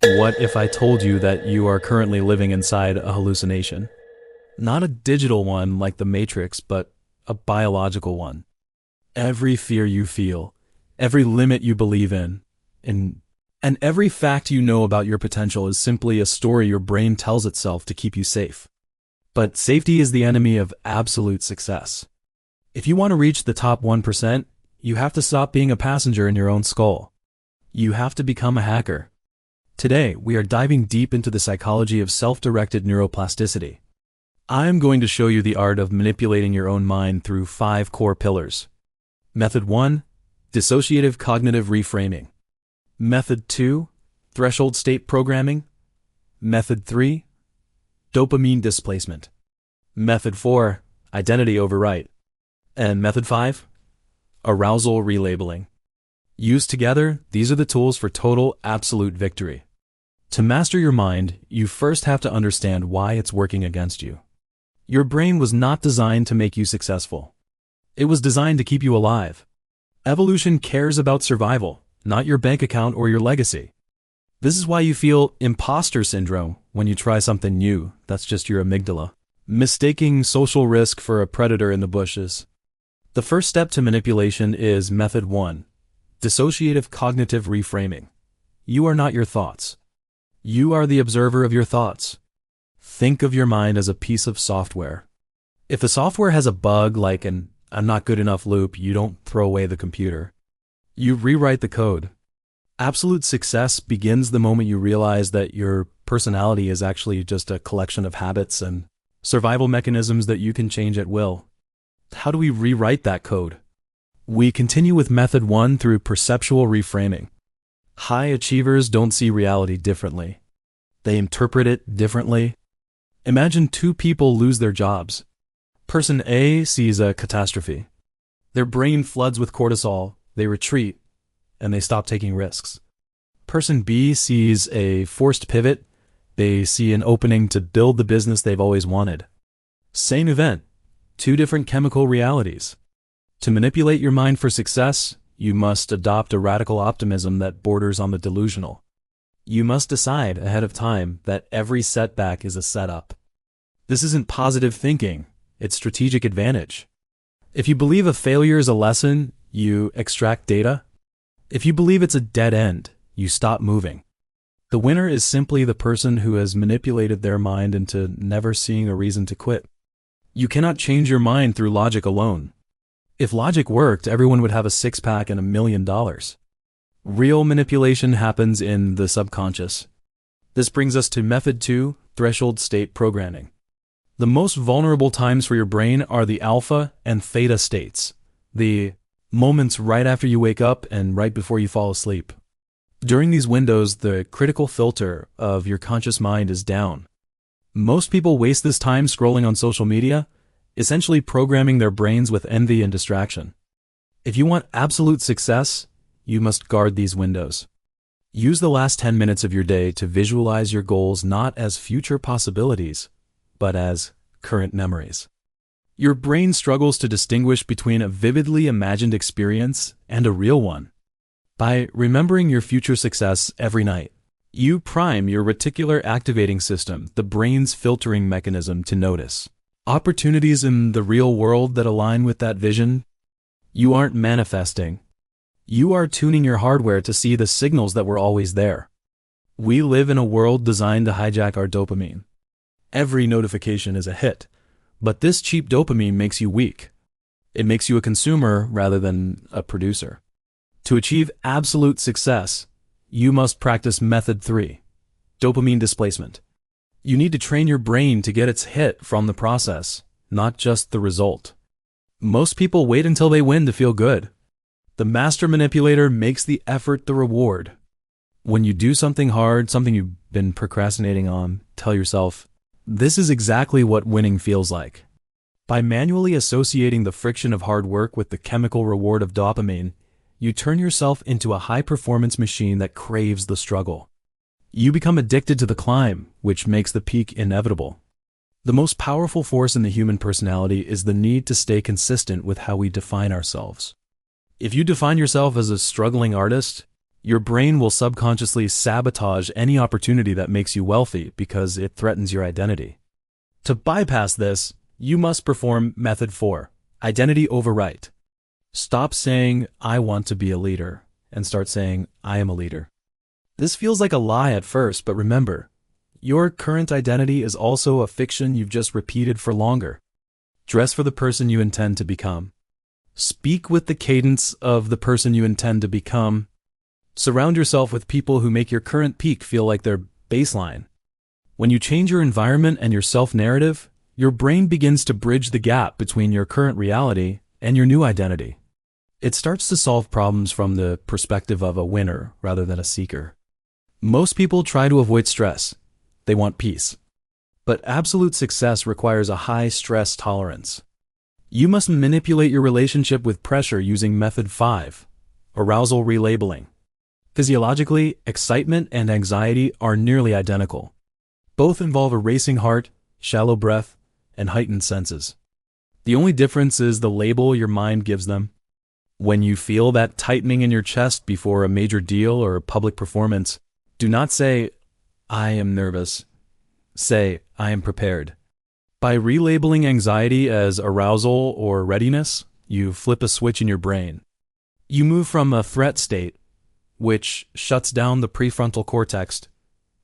What if I told you that you are currently living inside a hallucination? Not a digital one like the Matrix, but a biological one. Every fear you feel, every limit you believe in, and every fact you know about your potential is simply a story your brain tells itself to keep you safe. But safety is the enemy of absolute success. If you want to reach the top 1%, you have to stop being a passenger in your own skull. You have to become a hacker. Today, we are diving deep into the psychology of self-directed neuroplasticity. I am going to show you the art of manipulating your own mind through 5 core pillars. Method 1, Dissociative Cognitive Reframing. Method 2, Threshold State Programming. Method 3, Dopamine Displacement. Method 4, Identity Overwrite. And Method 5, Arousal Relabeling. Used together, these are the tools for total, absolute victory. To master your mind, you first have to understand why it's working against you. Your brain was not designed to make you successful. It was designed to keep you alive. Evolution cares about survival, not your bank account or your legacy. This is why you feel imposter syndrome when you try something new. That's just your amygdala, mistaking social risk for a predator in the bushes. The first step to manipulation is Method 1, Dissociative Cognitive Reframing. You are not your thoughts. You are the observer of your thoughts. Think of your mind as a piece of software. If the software has a bug like an "I'm not good enough" loop, you don't throw away the computer. You rewrite the code. Absolute success begins the moment you realize that your personality is actually just a collection of habits and survival mechanisms that you can change at will. How do we rewrite that code? We continue with Method 1 through perceptual reframing. High achievers don't see reality differently. They interpret it differently. Imagine 2 people lose their jobs. Person A sees a catastrophe. Their brain floods with cortisol, they retreat, and they stop taking risks. Person B sees a forced pivot. They see an opening to build the business they've always wanted. Same event, 2 different chemical realities. To manipulate your mind for success, you must adopt a radical optimism that borders on the delusional. You must decide ahead of time that every setback is a setup. This isn't positive thinking, it's strategic advantage. If you believe a failure is a lesson, you extract data. If you believe it's a dead end, you stop moving. The winner is simply the person who has manipulated their mind into never seeing a reason to quit. You cannot change your mind through logic alone. If logic worked, everyone would have a 6-pack and $1 million. Real manipulation happens in the subconscious. This brings us to Method 2, Threshold State Programming. The most vulnerable times for your brain are the alpha and theta states, the moments right after you wake up and right before you fall asleep. During these windows, the critical filter of your conscious mind is down. Most people waste this time scrolling on social media, essentially programming their brains with envy and distraction. If you want absolute success, you must guard these windows. Use the last 10 minutes of your day to visualize your goals not as future possibilities, but as current memories. Your brain struggles to distinguish between a vividly imagined experience and a real one. By remembering your future success every night, you prime your reticular activating system, the brain's filtering mechanism, to notice opportunities in the real world that align with that vision. You aren't manifesting. You are tuning your hardware to see the signals that were always there. We live in a world designed to hijack our dopamine. Every notification is a hit, but this cheap dopamine makes you weak. It makes you a consumer rather than a producer. To achieve absolute success, you must practice Method 3, Dopamine Displacement. You need to train your brain to get its hit from the process, not just the result. Most people wait until they win to feel good. The master manipulator makes the effort the reward. When you do something hard, something you've been procrastinating on, tell yourself, this is exactly what winning feels like. By manually associating the friction of hard work with the chemical reward of dopamine, you turn yourself into a high-performance machine that craves the struggle. You become addicted to the climb, which makes the peak inevitable. The most powerful force in the human personality is the need to stay consistent with how we define ourselves. If you define yourself as a struggling artist, Your brain will subconsciously sabotage any opportunity that makes you wealthy because it threatens your identity. To bypass this, you must perform Method 4, Identity Overwrite. Stop saying, I want to be a leader, and start saying, I am a leader. This feels like a lie at first, but remember, your current identity is also a fiction you've just repeated for longer. Dress for the person you intend to become. Speak with the cadence of the person you intend to become. Surround yourself with people who make your current peak feel like their baseline. When you change your environment and your self-narrative, your brain begins to bridge the gap between your current reality and your new identity. It starts to solve problems from the perspective of a winner rather than a seeker. Most people try to avoid stress. They want peace. But absolute success requires a high stress tolerance. You must manipulate your relationship with pressure using Method 5, Arousal Relabeling. Physiologically, excitement and anxiety are nearly identical. Both involve a racing heart, shallow breath, and heightened senses. The only difference is the label your mind gives them. When you feel that tightening in your chest before a major deal or a public performance, do not say, I am nervous. Say, I am prepared. By relabeling anxiety as arousal or readiness, you flip a switch in your brain. You move from a threat state, which shuts down the prefrontal cortex,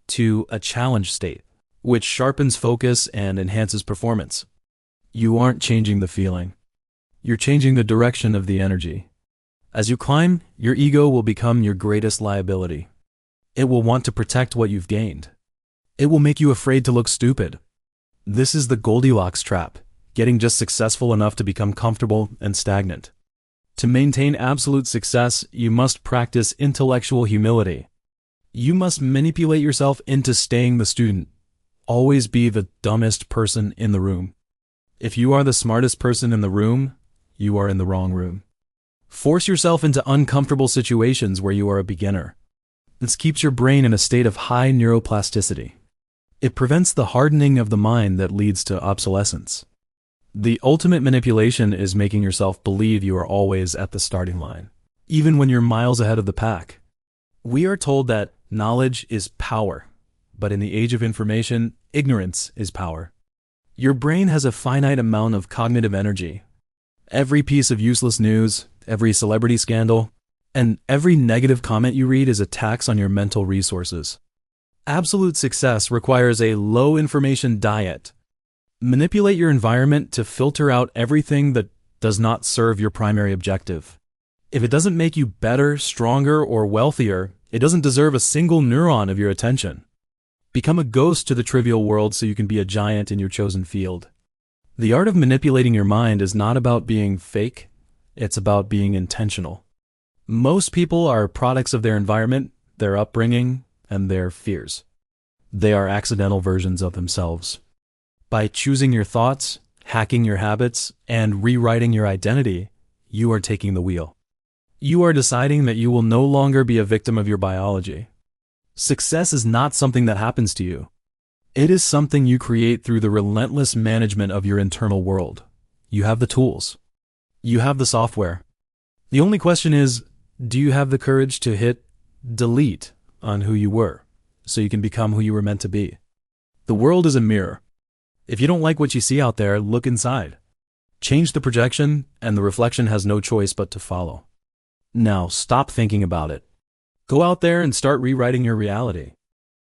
to a challenge state, which sharpens focus and enhances performance. You aren't changing the feeling. You're changing the direction of the energy. As you climb, your ego will become your greatest liability. It will want to protect what you've gained. It will make you afraid to look stupid. This is the Goldilocks trap, getting just successful enough to become comfortable and stagnant. To maintain absolute success, you must practice intellectual humility. You must manipulate yourself into staying the student. Always be the dumbest person in the room. If you are the smartest person in the room, you are in the wrong room. Force yourself into uncomfortable situations where you are a beginner. This keeps your brain in a state of high neuroplasticity. It prevents the hardening of the mind that leads to obsolescence. The ultimate manipulation is making yourself believe you are always at the starting line, even when you're miles ahead of the pack. We are told that knowledge is power, but in the age of information, ignorance is power. Your brain has a finite amount of cognitive energy. Every piece of useless news, every celebrity scandal, and every negative comment you read is a tax on your mental resources. Absolute success requires a low-information diet. Manipulate your environment to filter out everything that does not serve your primary objective. If it doesn't make you better, stronger, or wealthier, it doesn't deserve a single neuron of your attention. Become a ghost to the trivial world so you can be a giant in your chosen field. The art of manipulating your mind is not about being fake, it's about being intentional. Most people are products of their environment, their upbringing, and their fears. They are accidental versions of themselves. By choosing your thoughts, hacking your habits, and rewriting your identity, you are taking the wheel. You are deciding that you will no longer be a victim of your biology. Success is not something that happens to you. It is something you create through the relentless management of your internal world. You have the tools. You have the software. The only question is, do you have the courage to hit delete on who you were, so you can become who you were meant to be? The world is a mirror. If you don't like what you see out there, look inside. Change the projection, and the reflection has no choice but to follow. Now, stop thinking about it. Go out there and start rewriting your reality.